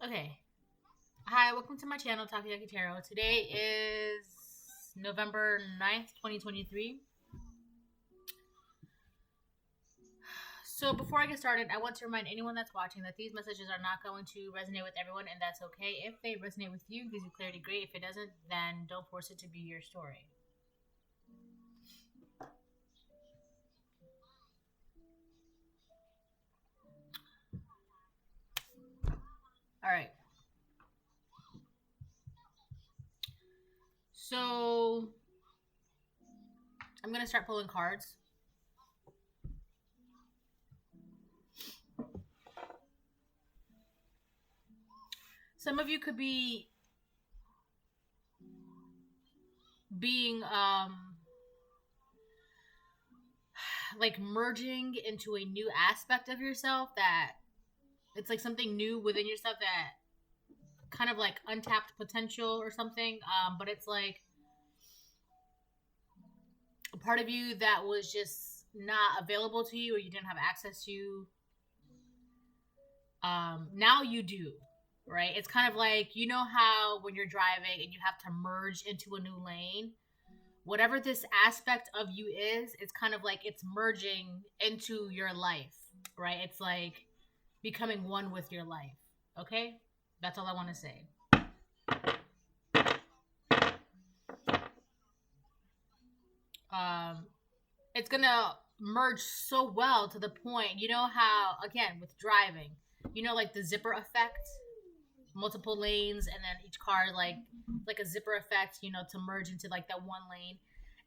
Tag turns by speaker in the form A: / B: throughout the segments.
A: Okay. Hi, welcome to my channel, Takayaki Tarot. Today is November 9th, 2023. So before I get started, I want to remind anyone that's watching that these messages are not going to resonate with everyone, and that's okay. If they resonate with you, gives you clarity, great. If it doesn't, then don't force it to be your story. All right. So I'm going to start pulling cards. Some of you could be being like merging into a new aspect of yourself, that it's like something new within yourself, that kind of like untapped potential or something, but it's like a part of you that was just not available to you, or you didn't have access to. Now you do, right? It's kind of like, you know how when you're driving and you have to merge into a new lane, whatever this aspect of you is, it's kind of like it's merging into your life, right? It's like becoming one with your life. Okay, that's all I want to say. It's gonna merge so well to the point, you know how, again, with driving, you know, like the zipper effect, multiple lanes, and then each car like a zipper effect, you know, to merge into like that one lane.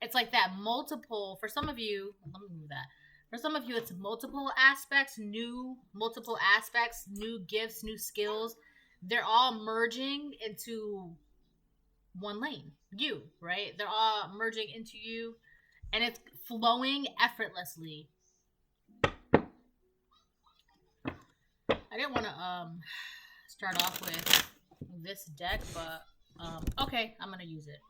A: It's like that multiple, for some of you, let me move that. For some of you, it's multiple aspects, new gifts, new skills. They're all merging into one lane. You, right? They're all merging into you, and it's flowing effortlessly. I didn't want to start off with this deck, but okay, I'm gonna use it.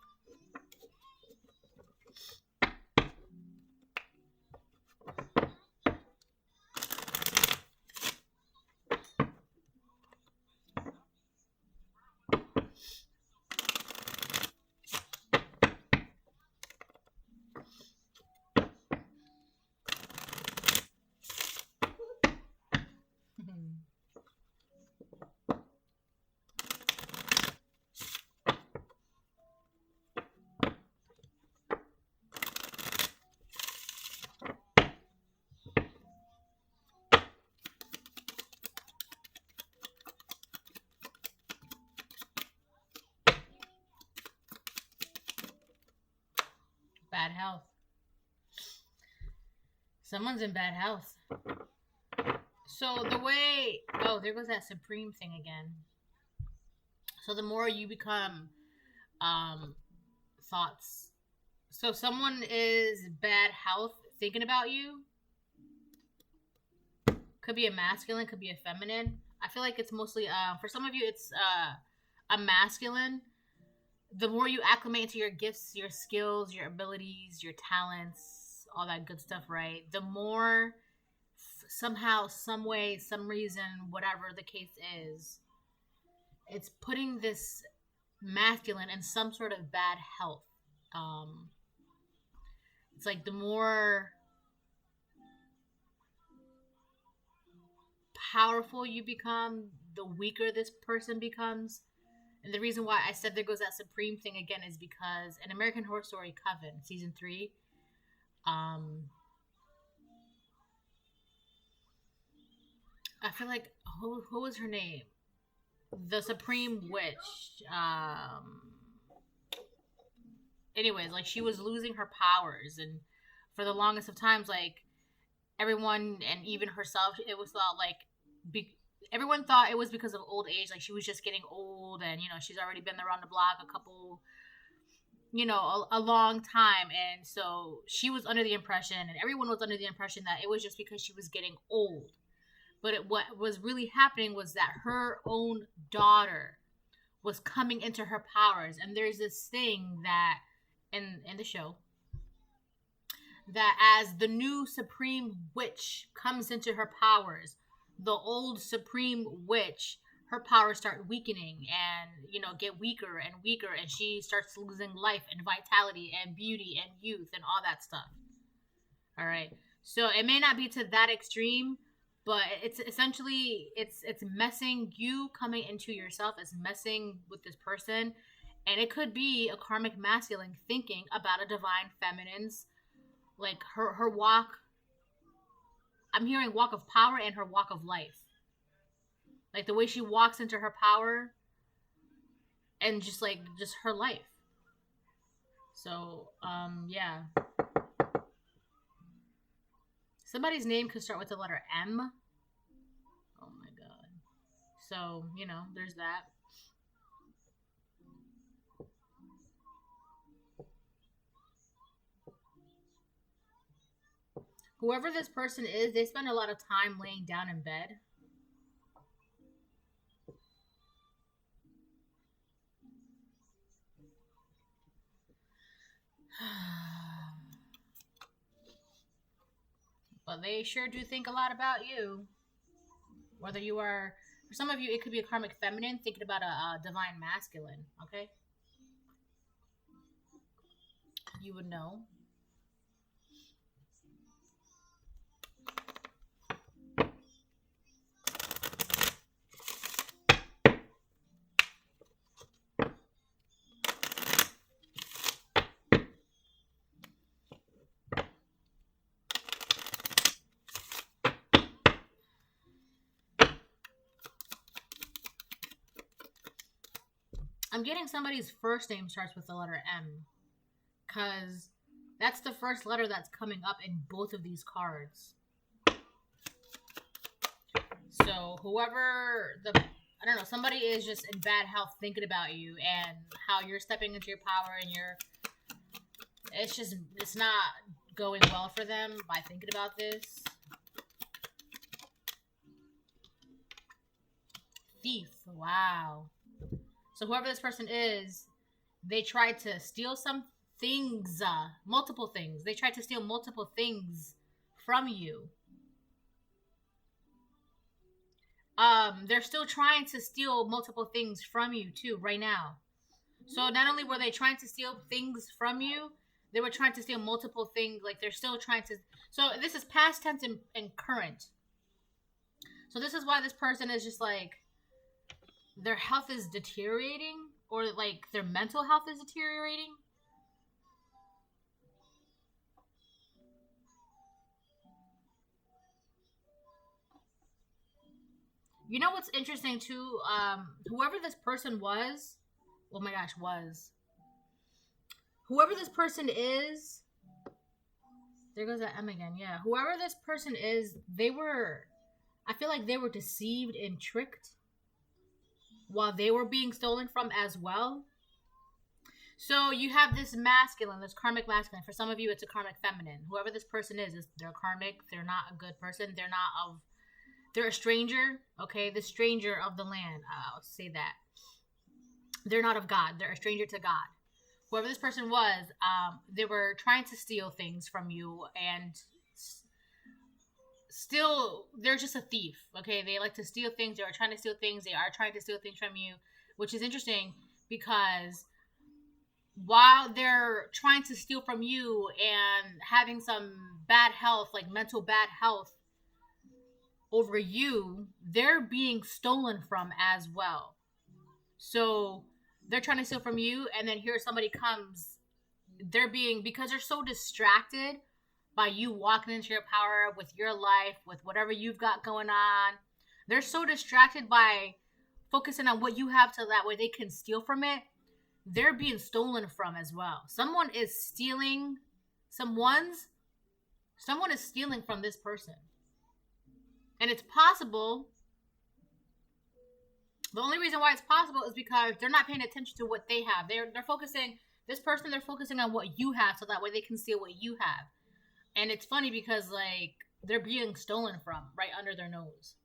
A: Bad health. Someone's in bad health. So the way, oh, there goes that supreme thing again. So the more you become thoughts. So someone is bad health thinking about you. Could be a masculine, could be a feminine. I feel like it's mostly for some of you it's a masculine. The more you acclimate into your gifts, your skills, your abilities, your talents, all that good stuff, right? The more somehow, some way, some reason, whatever the case is, it's putting this masculine in some sort of bad health. It's like the more powerful you become, the weaker this person becomes. And the reason why I said there goes that supreme thing again is because in American Horror Story Coven, season 3, I feel like, who was her name? The Supreme Witch. Anyways, like, she was losing her powers, and for the longest of times, like, everyone and even herself, it was thought like everyone thought it was because of old age, like she was just getting old, and you know, she's already been around the block a couple, you know, a long time, and so she was under the impression, and everyone was under the impression, that it was just because she was getting old. But what was really happening was that her own daughter was coming into her powers, and there's this thing that in the show, that as the new supreme witch comes into her powers, the old supreme witch her powers start weakening and, you know, get weaker and weaker, and she starts losing life and vitality and beauty and youth and all that stuff. All right. So it may not be to that extreme, but it's essentially it's messing you coming into yourself, is messing with this person, and it could be a karmic masculine thinking about a divine feminine's, like her walk. I'm hearing walk of power and her walk of life. Like the way she walks into her power and just her life. So, yeah. Somebody's name could start with the letter M. Oh my god. So, you know, there's that. Whoever this person is, they spend a lot of time laying down in bed. But they sure do think a lot about you. Whether you are, for some of you, it could be a karmic feminine thinking about a divine masculine, okay? You would know. I'm getting somebody's first name starts with the letter M, because that's the first letter that's coming up in both of these cards. So whoever I don't know, somebody is just in bad health thinking about you and how you're stepping into your power, and it's not going well for them by thinking about this. Thief. Wow. So whoever this person is, they tried to steal some things, multiple things. They tried to steal multiple things from you. They're still trying to steal multiple things from you too, right now. So not only were they trying to steal things from you, they were trying to steal multiple things. Like they're still trying to. So this is past tense and current. So this is why this person is just like, their health is deteriorating, or like their mental health is deteriorating. You know what's interesting too? Whoever this person was, oh my gosh, whoever this person is, there goes that M again. Yeah, whoever this person is, I feel like they were deceived and tricked while they were being stolen from as well. So you have this masculine, this karmic masculine. For some of you, it's a karmic feminine. Whoever this person is they're karmic. They're not a good person. They're a stranger. Okay, the stranger of the land. I'll say that. They're not of God. They're a stranger to God. Whoever this person was, they were trying to steal things from you, and still, they're just a thief. Okay, they like to steal things. They are trying to steal things. They are trying to steal things from you, which is interesting because while they're trying to steal from you and having some bad health, like mental bad health over you, they're being stolen from as well. So they're trying to steal from you, and then here somebody comes. Because they're so distracted by you walking into your power with your life, with whatever you've got going on. They're so distracted by focusing on what you have so that way they can steal from it. They're being stolen from as well. Someone is stealing from this person. And it's possible. The only reason why it's possible is because they're not paying attention to what they have. They're focusing on what you have so that way they can steal what you have. And it's funny because, like, they're being stolen from right under their nose.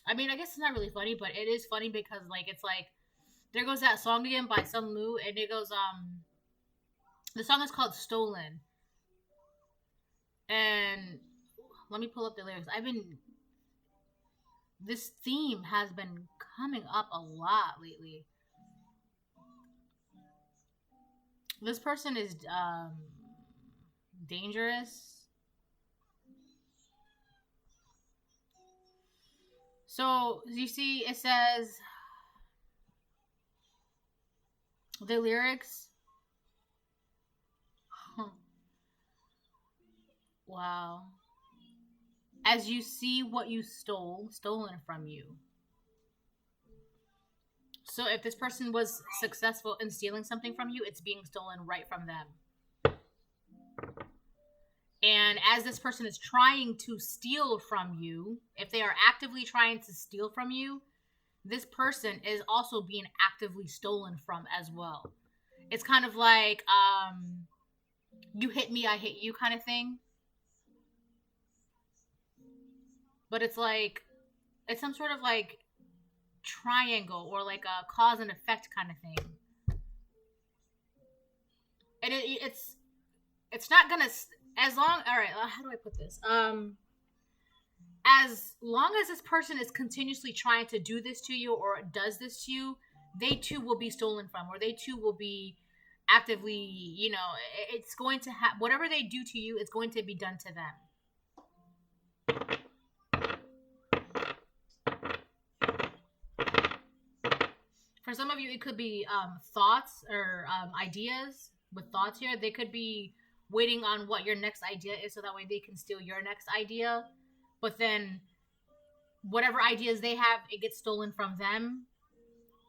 A: I mean, I guess it's not really funny, but it is funny because, like, it's like, there goes that song again by Sun Lu, and it goes, the song is called Stolen. And let me pull up the lyrics. this theme has been coming up a lot lately. This person is dangerous. So you see, it says the lyrics. Wow. As you see what you stolen from you. So if this person was successful in stealing something from you, it's being stolen right from them. And as this person is trying to steal from you, if they are actively trying to steal from you, this person is also being actively stolen from as well. It's kind of like you hit me, I hit you kind of thing. But it's like, it's some sort of like triangle or like a cause and effect kind of thing. And it's not gonna, as long, all right, how do I put this? As long as this person is continuously trying to do this to you or does this to you, they too will be stolen from, or they too will be actively, you know, it's going to have, whatever they do to you, it's going to be done to them. For some of you, it could be thoughts or ideas with thoughts here. They could be waiting on what your next idea is so that way they can steal your next idea. But then whatever ideas they have, it gets stolen from them.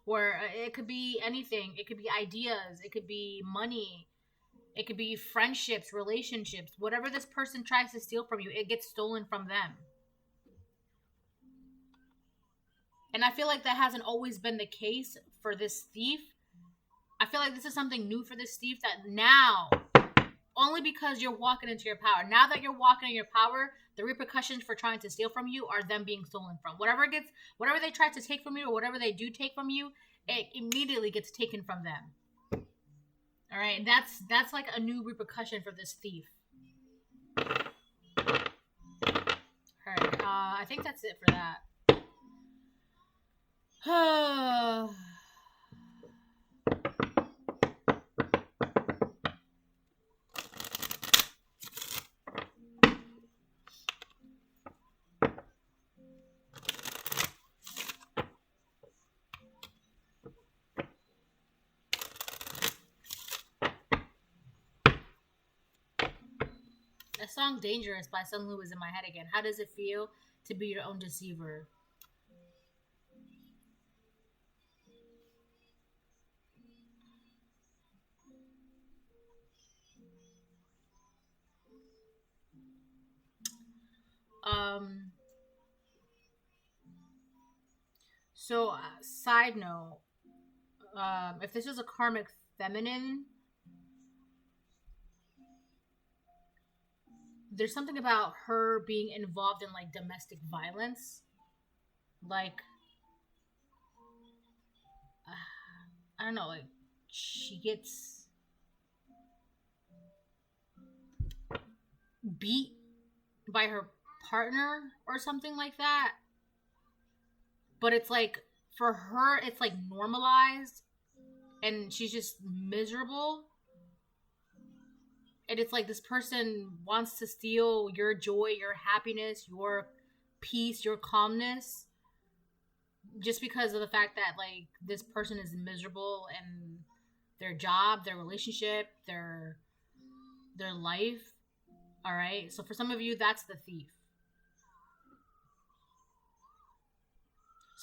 A: Or it could be anything. It could be ideas. It could be money. It could be friendships, relationships. Whatever this person tries to steal from you, it gets stolen from them. And I feel like that hasn't always been the case for this thief. I feel like this is something new for this thief, that now, only because you're walking into your power, now that you're walking in your power, the repercussions for trying to steal from you are them being stolen from. Whatever they try to take from you, or whatever they do take from you, it immediately gets taken from them. All right, and that's like a new repercussion for this thief. All right, I think that's it for that. The song Dangerous by Sun Lu is in my head again. How does it feel to be your own deceiver? So, side note, if this is a karmic feminine, there's something about her being involved in like domestic violence. Like, I don't know, like she gets beat by her partner or something like that. But it's like, for her, it's like normalized and she's just miserable. And it's like this person wants to steal your joy, your happiness, your peace, your calmness, just because of the fact that like this person is miserable in their job, their relationship, their life. All right. So for some of you, that's the thief.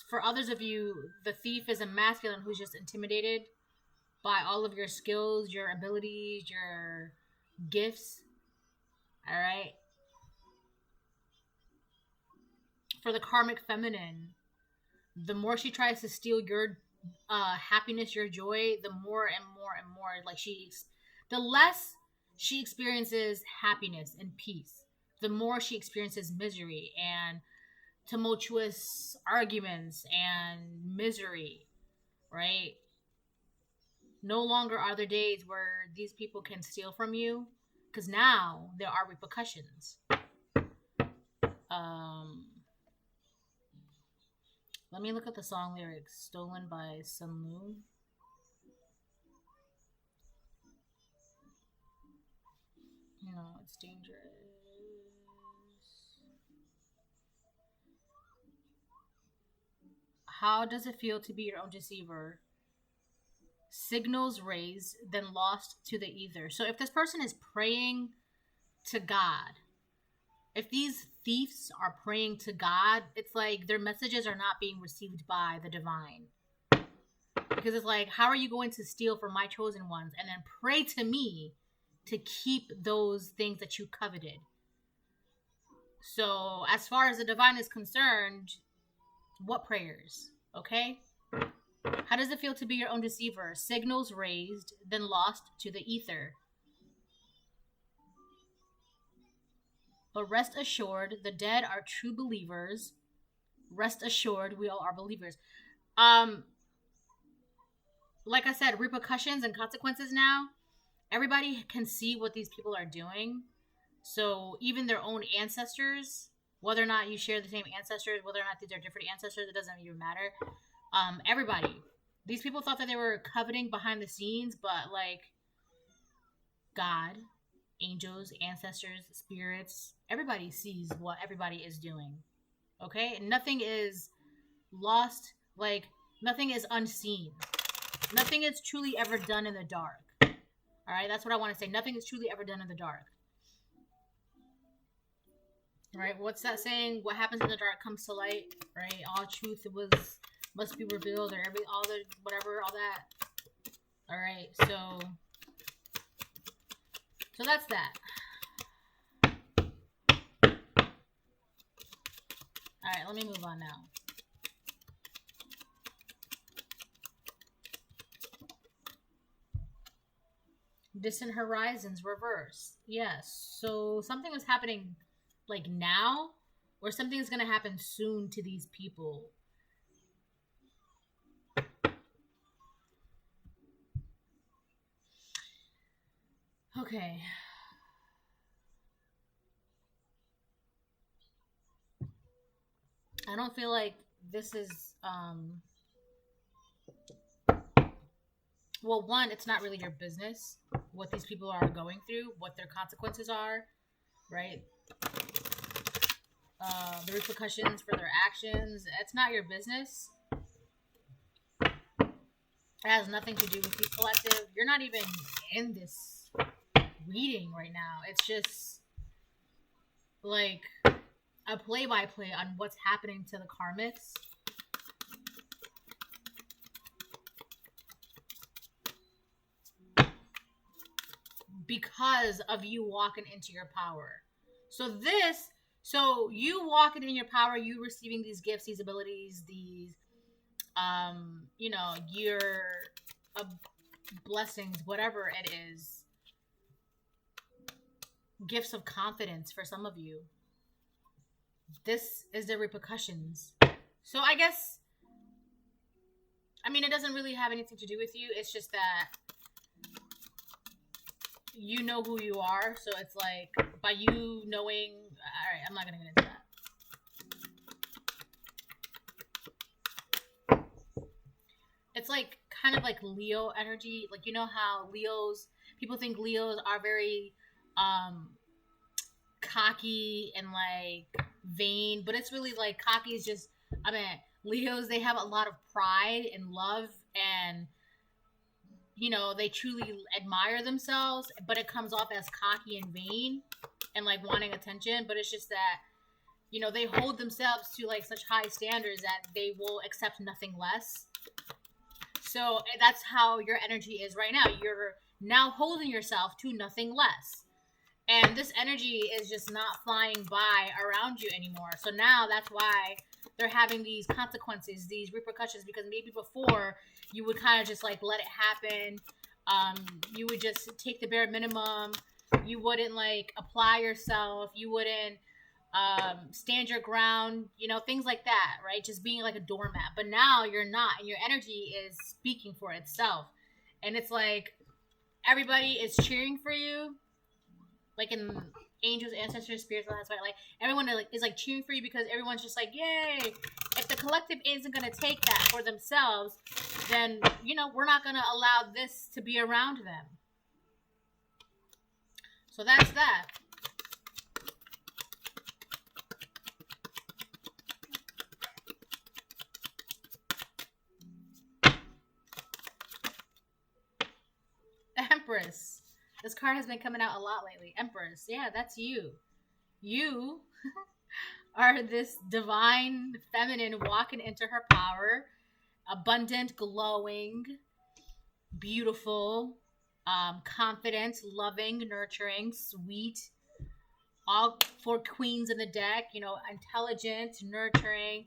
A: For others of you, the thief is a masculine who's just intimidated by all of your skills, your abilities, your gifts. All right. For the karmic feminine, the more she tries to steal your happiness, your joy, the more and more and more like the less she experiences happiness and peace, the more she experiences misery and tumultuous arguments and misery, right? No longer are there days where these people can steal from you, because now there are repercussions. Let me look at the song lyrics. Stolen by Sun Lu. No, it's dangerous. How does it feel to be your own deceiver? Signals raised, then lost to the ether. So if this person is praying to God, if these thieves are praying to God, it's like their messages are not being received by the divine. Because it's like, how are you going to steal from my chosen ones and then pray to me to keep those things that you coveted? So as far as the divine is concerned, what prayers? Okay? How does it feel to be your own deceiver? Signals raised, then lost to the ether. But rest assured, the dead are true believers. Rest assured, we all are believers. Like I said, repercussions and consequences now. Everybody can see what these people are doing. So even their own ancestors, whether or not you share the same ancestors, whether or not these are different ancestors, it doesn't even matter. Everybody. These people thought that they were coveting behind the scenes, but like God, angels, ancestors, spirits, everybody sees what everybody is doing. Okay? And nothing is lost, like nothing is unseen. Nothing is truly ever done in the dark. Alright, that's what I want to say. Nothing is truly ever done in the dark. Right? What's that saying? What happens in the dark comes to light, right? All truth must be revealed, or all the whatever, all that. Alright, so that's that. Alright, let me move on now. Distant horizons reverse. Yes. So something is happening like now, or something is going to happen soon to these people. Okay. I don't feel like this is well, one, it's not really your business what these people are going through, what their consequences are, right? The repercussions for their actions. It's not your business. It has nothing to do with you, collective. You're not even in this reading right now. It's just like a play-by-play on what's happening to the karmics. Because of you walking into your power. So you walking in your power, you receiving these gifts, these abilities, these, your blessings, whatever it is. Gifts of confidence for some of you. This is the repercussions. So I guess, it doesn't really have anything to do with you. It's just that you know who you are, so it's like, by you knowing, alright, I'm not gonna get into that. It's like, kind of like Leo energy, like, you know how people think Leos are very, cocky and like, vain, but it's really like, cocky is just, Leos, they have a lot of pride and love, and they truly admire themselves, but it comes off as cocky and vain and like wanting attention. But it's just that, they hold themselves to like such high standards that they will accept nothing less. So that's how your energy is right now. You're now holding yourself to nothing less. And this energy is just not flying by around you anymore. So now that's why they're having these consequences, these repercussions, because maybe before you would kind of just like let it happen. You would just take the bare minimum. You wouldn't like apply yourself. You wouldn't stand your ground, things like that, right? Just being like a doormat. But now you're not, and your energy is speaking for itself. And it's like everybody is cheering for you. Like in angels, ancestors, spirits, all that stuff. Like everyone is like cheering for you because everyone's just like, yay! If the collective isn't gonna take that for themselves, then we're not gonna allow this to be around them. So that's that. Empress. This card has been coming out a lot lately. Empress. Yeah, that's you. You are this divine feminine walking into her power. Abundant, glowing, beautiful, confident, loving, nurturing, sweet. All 4 queens in the deck. Intelligent, nurturing,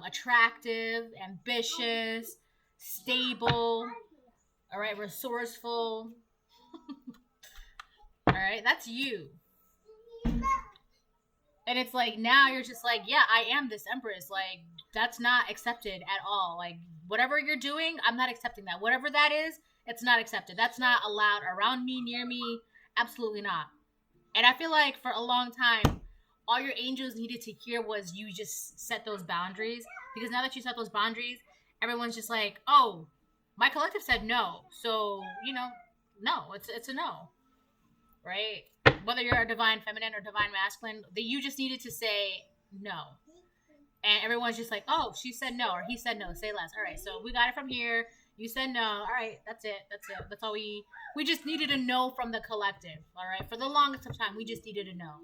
A: attractive, ambitious, stable. All right, resourceful. All right, that's you. And it's like now you're just like, yeah, I am this empress. Like that's not accepted at all. Like whatever you're doing, I'm not accepting that. Whatever that is, it's not accepted. That's not allowed around me, near me. Absolutely not. And I feel like for a long time, all your angels needed to hear was you just set those boundaries. Because now that you set those boundaries, everyone's just like, oh, my collective said no. So, no, it's a no. Right? Whether you're a divine feminine or divine masculine, you just needed to say no. And everyone's just like, oh, she said no or he said no, say less. All right, so we got it from here. You said no. All right, that's it. That's all we just needed a no from the collective. All right, for the longest of time, we just needed a no.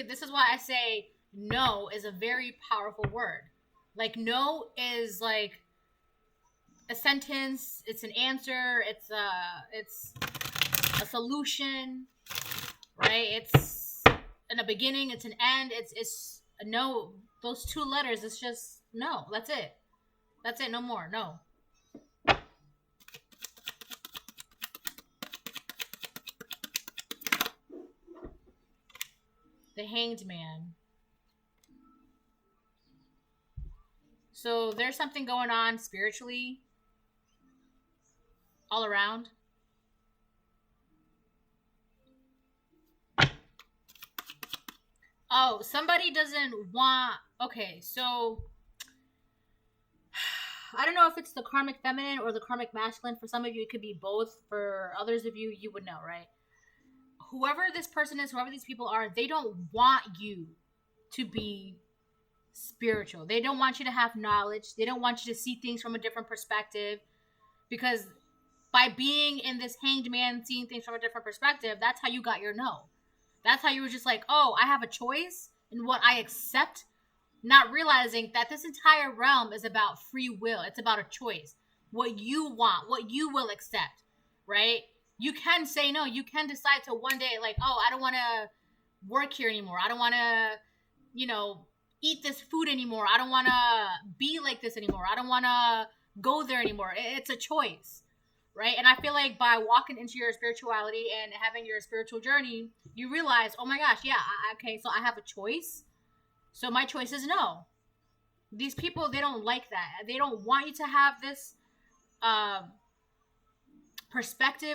A: This is why I say no is a very powerful word. Like no is like a sentence, it's an answer, it's a solution, right? It's in a beginning, it's an end, it's a no. Those 2 letters, it's just no. That's it, no more, no. The Hanged Man. So there's something going on spiritually all around. Oh, somebody doesn't want... Okay, so... I don't know if it's the karmic feminine or the karmic masculine. For some of you, it could be both. For others of you, you would know, right? Whoever this person is, whoever these people are, they don't want you to be spiritual. They don't want you to have knowledge. They don't want you to see things from a different perspective. Because by being in this hanged man, seeing things from a different perspective, that's how you got your no. That's how you were just like, oh, I have a choice in what I accept, not realizing that this entire realm is about free will. It's about a choice. What you want, what you will accept, right? You can say no. You can decide to one day, like, oh, I don't want to work here anymore. I don't want to, eat this food anymore. I don't want to be like this anymore. I don't want to go there anymore. It's a choice. Right? And I feel like by walking into your spirituality and having your spiritual journey, you realize, oh my gosh, yeah, okay, so I have a choice. So my choice is no. These people, they don't like that. They don't want you to have this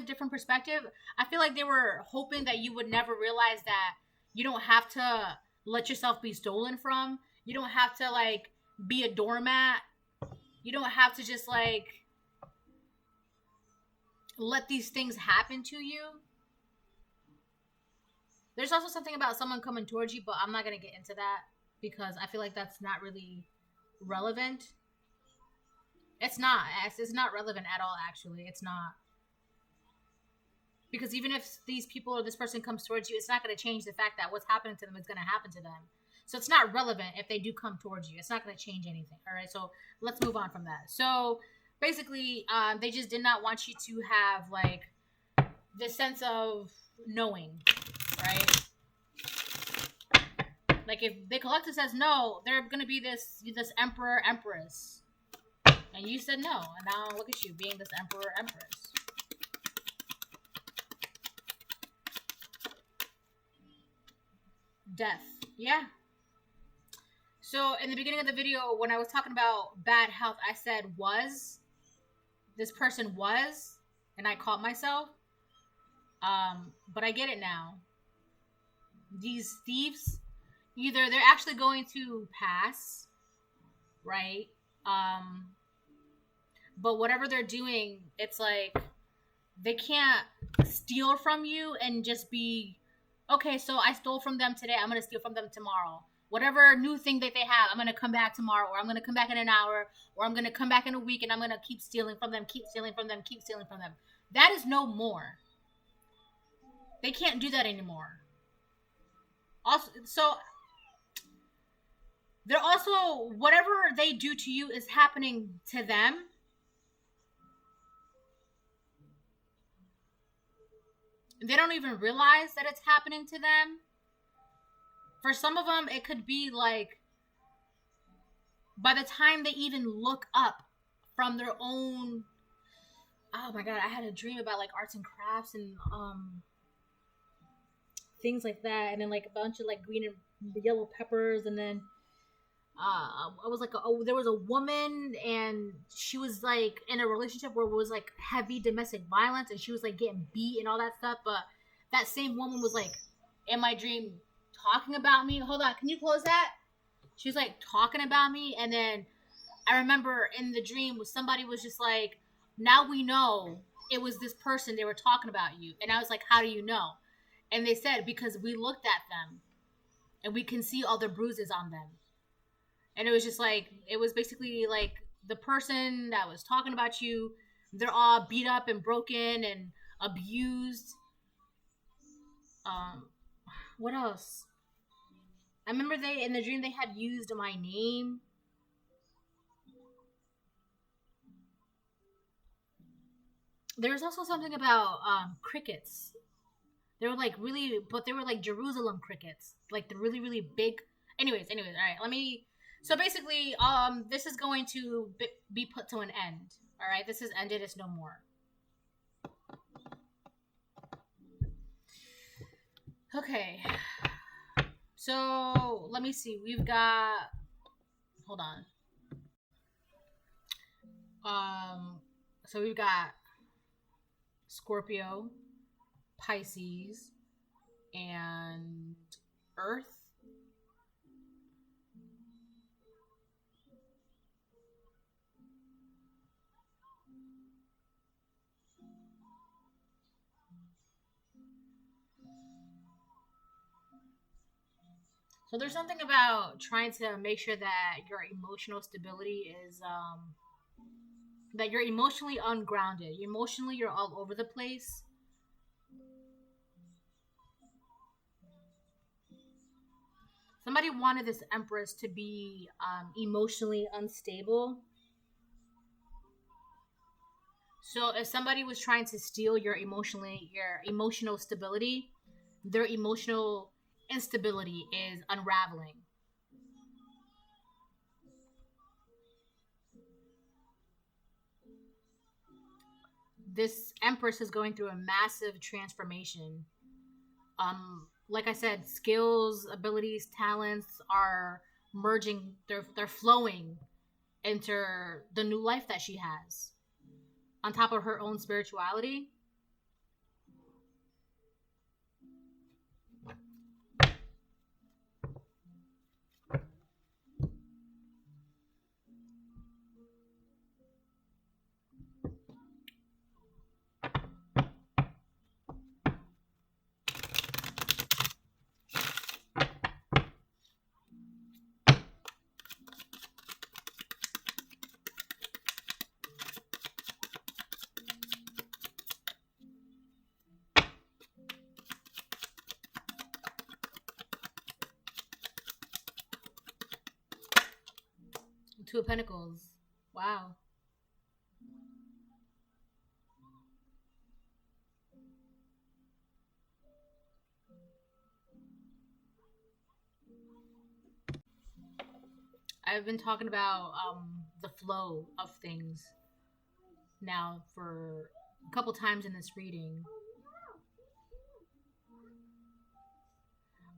A: different perspective. I feel like they were hoping that you would never realize that you don't have to let yourself be stolen from. You don't have to, like, be a doormat. You don't have to just, like... let these things happen to you. There's also something about someone coming towards you, but I'm not going to get into that because I feel like that's not really relevant. It's not relevant at all, actually. It's not. Because even if these people or this person comes towards you, it's not going to change the fact that what's happening to them is going to happen to them. So it's not relevant if they do come towards you. It's not going to change anything. All right, so let's move on from that. So basically, they just did not want you to have, like, this sense of knowing, right? Like, if the collective says no, they're going to be this emperor, empress. And you said no. And now look at you being this emperor, empress. Death. Yeah. So, in the beginning of the video, when I was talking about bad health, I said was. This person was, and I caught myself. But I get it now. These thieves, either they're actually going to pass, right? Um, but whatever they're doing, it's like they can't steal from you and just be, okay, so I stole from them today, I'm gonna steal from them tomorrow. Whatever new thing that they have, I'm gonna come back tomorrow, or I'm gonna come back in an hour, or I'm gonna come back in a week, and I'm gonna keep stealing from them, keep stealing from them, keep stealing from them. That is no more. They can't do that anymore. Also, so they're also, whatever they do to you is happening to them. They don't even realize that it's happening to them. For some of them, it could be like, by the time they even look up from their own, oh my god, I had a dream about like arts and crafts and things like that, and then like a bunch of like green and yellow peppers, and then I was like, oh, there was a woman, and she was like in a relationship where it was like heavy domestic violence, and she was like getting beat and all that stuff. But that same woman was like in my dream talking about me. Hold on, can you close that? She was like talking about me, and then I remember in the dream somebody was just like, now we know it was this person, they were talking about you. And I was like, how do you know? And they said, because we looked at them and we can see all the bruises on them. And it was just like, it was basically like the person that was talking about you, they're all beat up and broken and abused. What else? I remember they, in the dream, they had used my name. There was also something about crickets. They were like really, but they were like Jerusalem crickets, like the really, really big. Anyways, all right. Let me. So basically, this is going to be put to an end. All right, this is ended. It's no more. Okay. So let me see. We've got. Hold on. So we've got Scorpio, Pisces, and Earth. So there's something about trying to make sure that your emotional stability is that you're emotionally ungrounded. Emotionally, you're all over the place. Somebody wanted this Empress to be emotionally unstable. So if somebody was trying to steal your emotional stability, their emotional instability is unraveling. This Empress is going through a massive transformation. Like I said, skills, abilities, talents are merging. They're flowing into the new life that she has. On top of her own spirituality. Two of Pentacles. Wow. I've been talking about the flow of things now for a couple times in this reading.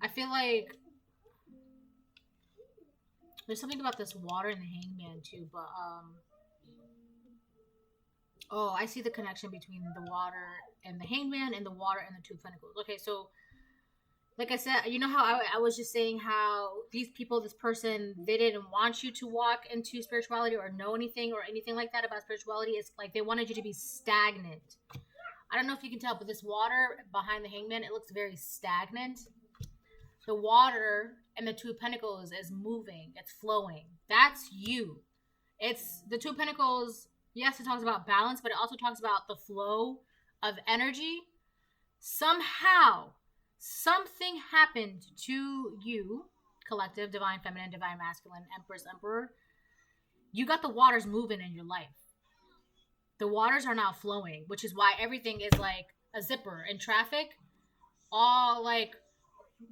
A: I feel like there's something about this water and the hangman too, but Oh, I see the connection between the water and the hangman and the water and the two of pentacles. Okay, so like I said, you know how I was just saying how these people, this person, they didn't want you to walk into spirituality or know anything or anything like that about spirituality. It's like they wanted you to be stagnant. I don't know if you can tell, but this water behind the hangman, it looks very stagnant. The water and the two of pentacles is moving. It's flowing. That's you. It's the two of pentacles. Yes, it talks about balance, but it also talks about the flow of energy. Somehow, something happened to you, collective, divine feminine, divine masculine, empress, emperor. You got the waters moving in your life. The waters are now flowing, which is why everything is like a zipper in traffic. All like,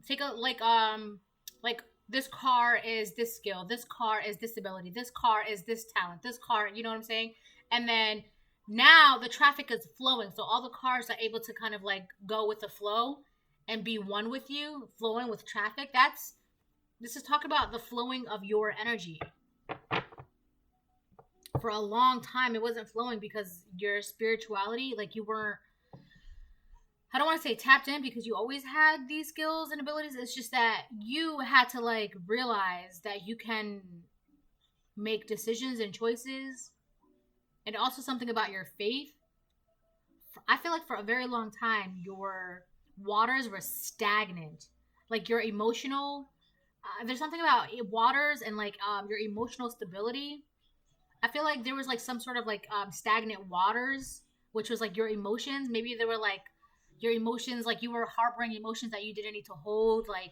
A: take a like this car is this skill, this car is this ability, this car is this talent, this car, you know what I'm saying? And then now the traffic is flowing, so all the cars are able to kind of like go with the flow and be one with you, flowing with traffic. This is talking about the flowing of your energy. For a long time it wasn't flowing because your spirituality, like you weren't, I don't want to say tapped in, because you always had these skills and abilities. It's just that you had to like realize that you can make decisions and choices. And also something about your faith. I feel like for a very long time your waters were stagnant. Like your emotional, there's something about waters and like your emotional stability. I feel like there was like some sort of like stagnant waters, which was like your emotions. Maybe there were like your emotions, like you were harboring emotions that you didn't need to hold, like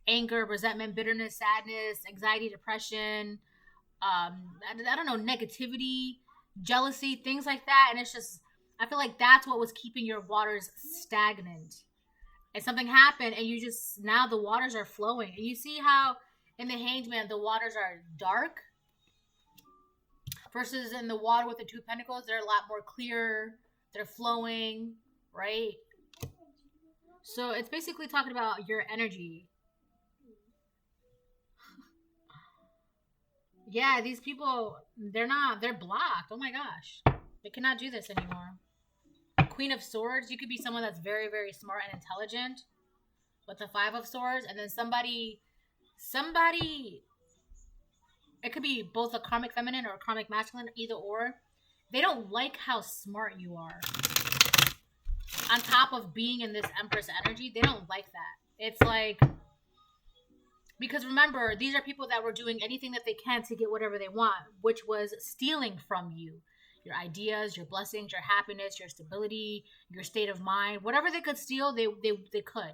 A: anger, resentment, bitterness, sadness, anxiety, depression, I don't know, negativity, jealousy, things like that. And it's just, I feel like that's what was keeping your waters stagnant. And something happened and you just, now the waters are flowing. And you see how in the Hanged Man the waters are dark versus in the water with the two pentacles, they're a lot more clear, they're flowing, right? So it's basically talking about your energy. Yeah, these people, they're blocked. Oh my gosh. They cannot do this anymore. Queen of Swords, you could be someone that's very, very smart and intelligent with the Five of Swords. And then somebody, it could be both a karmic feminine or a karmic masculine, either or. They don't like how smart you are. On top of being in this Empress energy, they don't like that. It's like, because remember, these are people that were doing anything that they can to get whatever they want, which was stealing from you. Your ideas, your blessings, your happiness, your stability, your state of mind. Whatever they could steal, they could.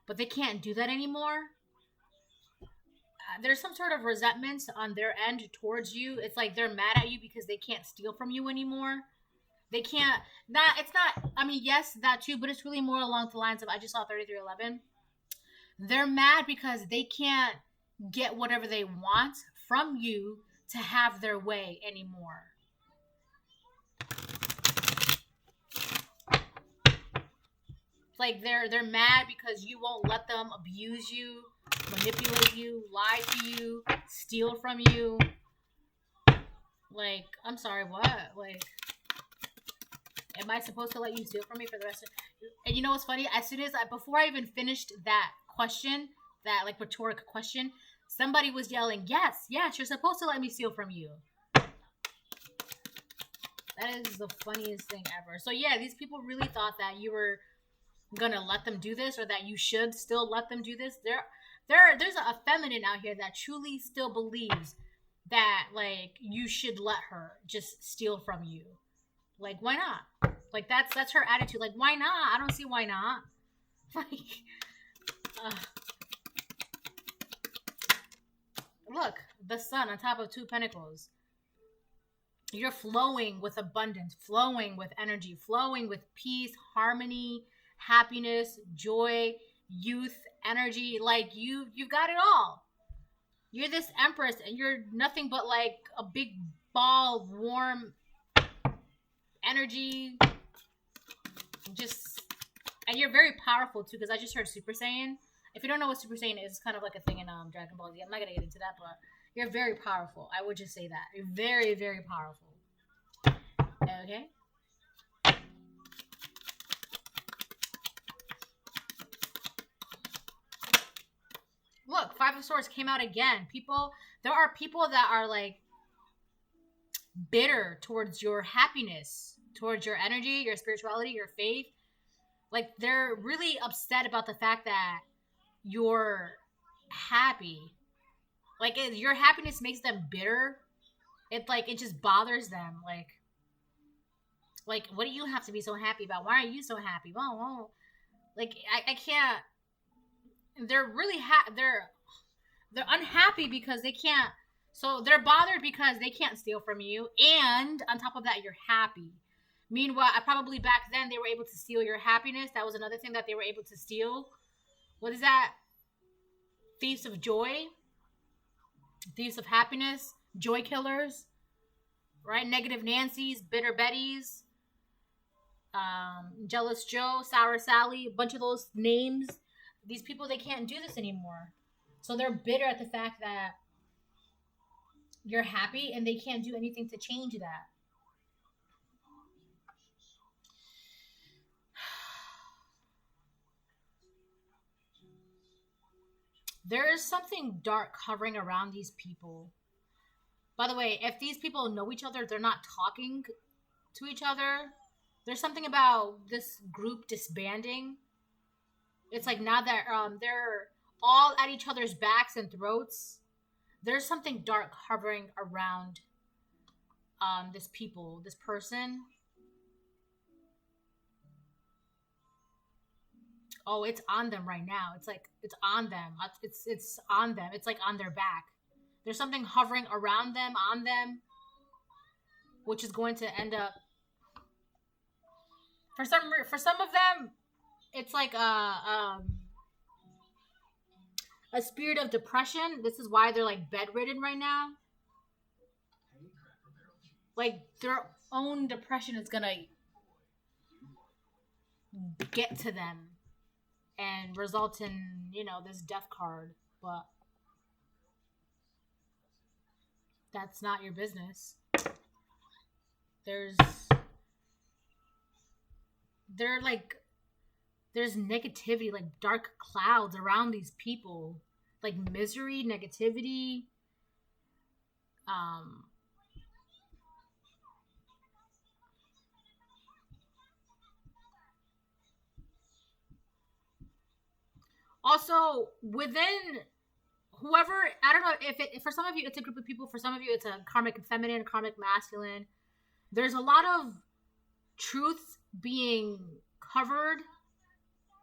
A: But they can't do that anymore. There's some sort of resentment on their end towards you. It's like they're mad at you because they can't steal from you anymore. They can't, it's not, I mean, yes, that too, but it's really more along the lines of, I just saw 3311. They're mad because they can't get whatever they want from you to have their way anymore. It's like they're mad because you won't let them abuse you, manipulate you, lie to you, steal from you. Like, I'm sorry, what? Like, am I supposed to let you steal from me for the rest of... And you know what's funny? As soon as before I even finished that question, that like rhetoric question, somebody was yelling, yes, you're supposed to let me steal from you. That is the funniest thing ever. So yeah, these people really thought that you were gonna let them do this, or that you should still let them do this. There's a feminine out here that truly still believes that like you should let her just steal from you. Like, why not? Like, that's her attitude. Like, why not? I don't see why not. Like, look, the Sun on top of two pentacles. You're flowing with abundance, flowing with energy, flowing with peace, harmony, happiness, joy, youth, energy. Like, you've got it all. You're this Empress, and you're nothing but like a big ball, warm energy. Just, and you're very powerful too, because I just heard Super Saiyan. If you don't know what Super Saiyan is, it's kind of like a thing in Dragon Ball Z. I'm not gonna get into that, but you're very powerful. I would just say that. You're very, very powerful. Okay? Five of Swords came out again. There are people that are like bitter towards your happiness, towards your energy, your spirituality, your faith. Like they're really upset about the fact that you're happy. Like your happiness makes them bitter. It just bothers them. Like what do you have to be so happy about? Why are you so happy? Whoa. Like I can't. They're really they're unhappy because they can't. So they're bothered because they can't steal from you, and on top of that, you're happy. Meanwhile, probably back then they were able to steal your happiness. That was another thing that they were able to steal. What is that? Thieves of joy, thieves of happiness, joy killers, right? Negative Nancy's, bitter Betty's, jealous Joe, sour Sally, a bunch of those names. These people, they can't do this anymore. So they're bitter at the fact that you're happy and they can't do anything to change that. There is something dark hovering around these people. By the way, if these people know each other, they're not talking to each other. There's something about this group disbanding. It's like now that they're all at each other's backs and throats. There's something dark hovering around this person. Oh, it's on them right now. It's like it's on them. It's on them. It's like on their back. There's something hovering around them, on them, which is going to end up for some of them. It's like a spirit of depression. This is why they're like bedridden right now. Like their own depression is gonna get to them and result in, this death card. But that's not your business. There's negativity, like dark clouds around these people, like misery, negativity. Also, within whoever, I don't know if for some of you it's a group of people, for some of you it's a karmic feminine, karmic masculine. There's a lot of truth being covered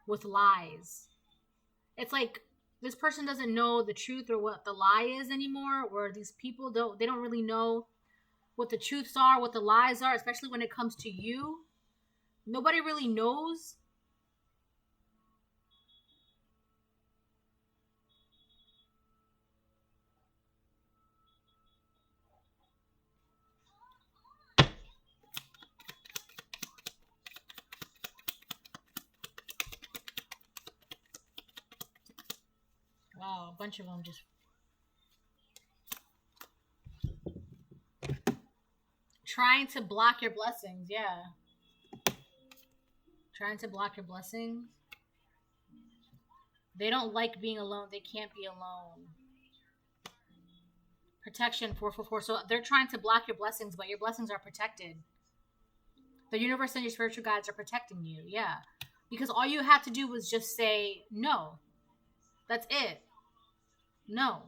A: with lies. It's like this person doesn't know the truth or what the lie is anymore, or these people don't really know what the truths are, what the lies are, especially when it comes to you. Nobody really knows. Wow, a bunch of them just trying to block your blessings. Yeah. Trying to block your blessings. They don't like being alone. They can't be alone. Protection 444. So they're trying to block your blessings, but your blessings are protected. The universe and your spiritual guides are protecting you. Yeah. Because all you had to do was just say no. That's it. No.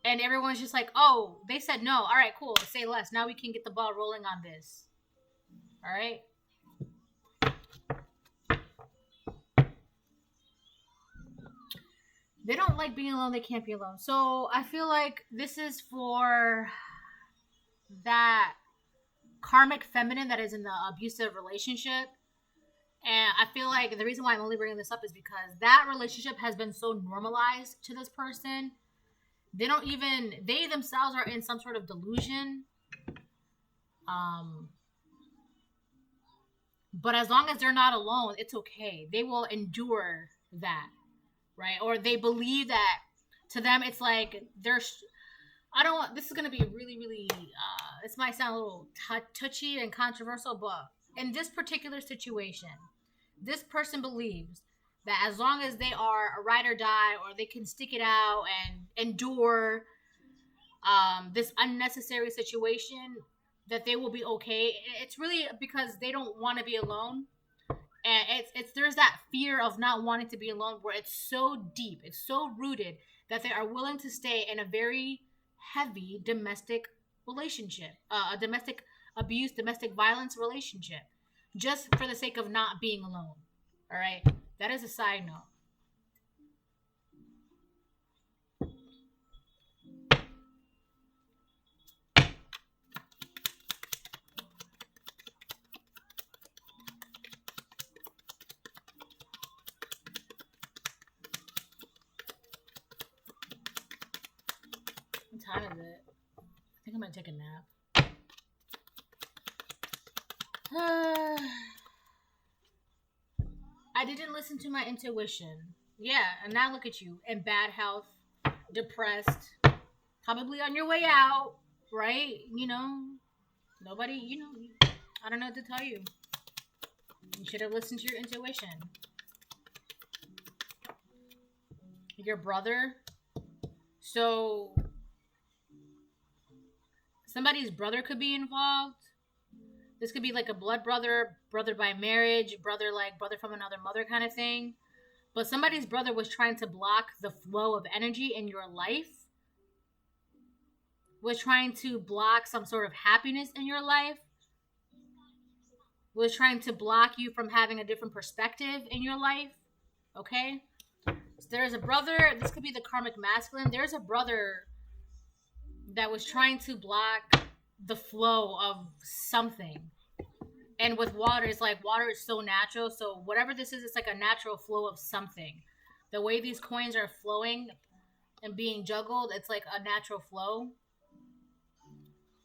A: And everyone's just like, oh, they said no. All right, cool. Say less. Now we can get the ball rolling on this. All right. They don't like being alone. They can't be alone. So I feel like this is for that karmic feminine that is in the abusive relationship. And I feel like the reason why I'm only bringing this up is because that relationship has been so normalized to this person. They themselves are in some sort of delusion. But as long as they're not alone, it's okay. They will endure that, right? Or they believe that to them, it's like this is going to be really, really, this might sound a little touchy and controversial, but in this particular situation, this person believes that as long as they are a ride or die, or they can stick it out and endure this unnecessary situation, that they will be okay. It's really because they don't want to be alone, and it's there's that fear of not wanting to be alone where it's so deep, it's so rooted that they are willing to stay in a very heavy domestic relationship, a domestic abuse, domestic violence relationship, just for the sake of not being alone. All right, that is a side note. What time is it? I think I'm gonna take a nap. I didn't listen to my intuition. Yeah, and now look at you in bad health, depressed, probably on your way out, right? Nobody, I don't know what to tell you. You should have listened to your intuition. Your brother. So, somebody's brother could be involved. This could be like a blood brother, brother by marriage, brother from another mother kind of thing. But somebody's brother was trying to block the flow of energy in your life, was trying to block some sort of happiness in your life, was trying to block you from having a different perspective in your life. Okay? So there's a brother, this could be the karmic masculine. There's a brother that was trying to block the flow of something. And with water, it's like water is so natural. So whatever this is, it's like a natural flow of something. The way these coins are flowing and being juggled, it's like a natural flow.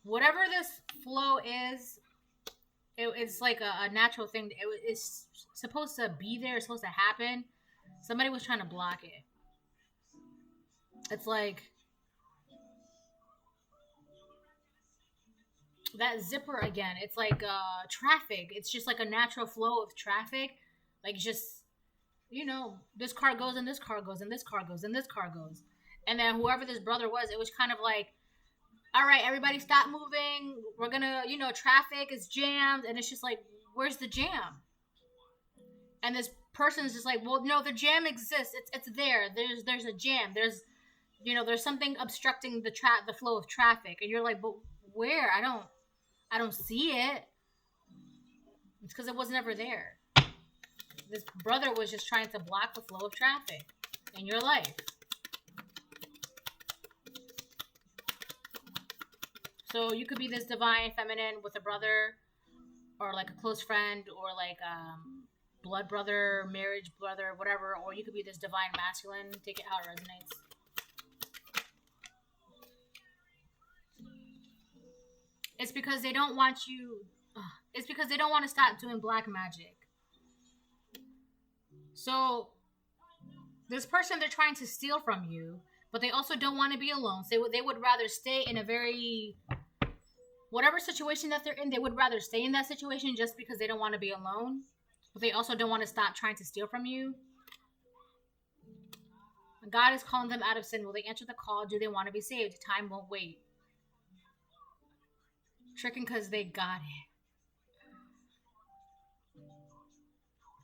A: Whatever this flow is, it's like a natural thing. It's supposed to be there. It's supposed to happen. Somebody was trying to block it. It's like that zipper again. It's like traffic. It's just like a natural flow of traffic. Like just, this car goes and this car goes and this car goes and this car goes. And then whoever this brother was, it was kind of like, all right, everybody stop moving. We're going to, traffic is jammed. And it's just like, where's the jam? And this person's just like, well, no, the jam exists. It's there. There's a jam. There's something obstructing the flow of traffic. And you're like, but where? I don't see it. It's because it was never there. This brother was just trying to block the flow of traffic in your life. So you could be this divine feminine with a brother, or like a close friend, or like blood brother, marriage brother, whatever. Or you could be this divine masculine. Take it how it resonates. It's because they don't want you. It's because they don't want to stop doing black magic. So this person, they're trying to steal from you, but they also don't want to be alone. So they would rather stay in a very, whatever situation that they're in, they would rather stay in that situation just because they don't want to be alone. But they also don't want to stop trying to steal from you. God is calling them out of sin. Will they answer the call? Do they want to be saved? Time won't wait. Tricking because they got it.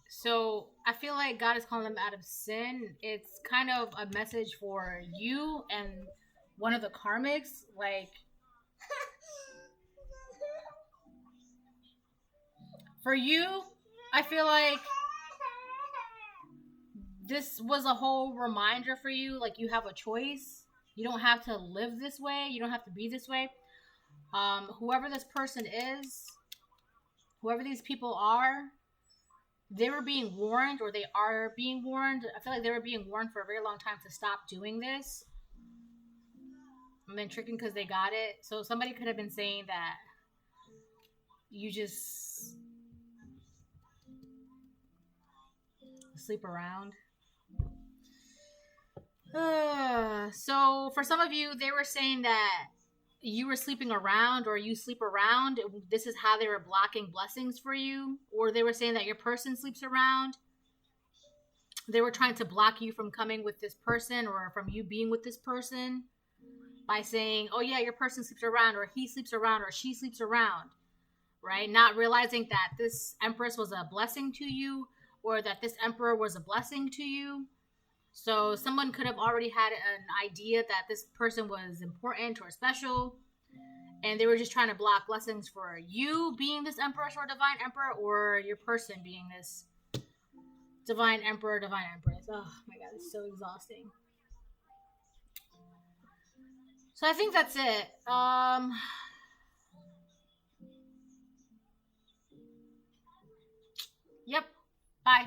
A: So I feel like God is calling them out of sin. It's kind of a message for you and one of the karmics. Like, for you, I feel like this was a whole reminder for you. Like, you have a choice. You don't have to live this way. You don't have to be this way. Whoever this person is, whoever these people are, they were being warned, or they are being warned. I feel like they were being warned for a very long time to stop doing this. And then tricking because they got it. So somebody could have been saying that you just sleep around. So for some of you, they were saying that you were sleeping around, or you sleep around. This is how they were blocking blessings for you. Or they were saying that your person sleeps around. they were trying to block you from coming with this person or from you being with this person by saying, oh yeah, your person sleeps around, or he sleeps around, or she sleeps around, right? Not realizing that this empress was a blessing to you, or that this emperor was a blessing to you. So someone could have already had an idea that this person was important or special, and they were just trying to block blessings for you being this empress or divine emperor, or your person being this divine emperor, divine empress. Oh my god, it's so exhausting. So I think that's it. Yep. Bye.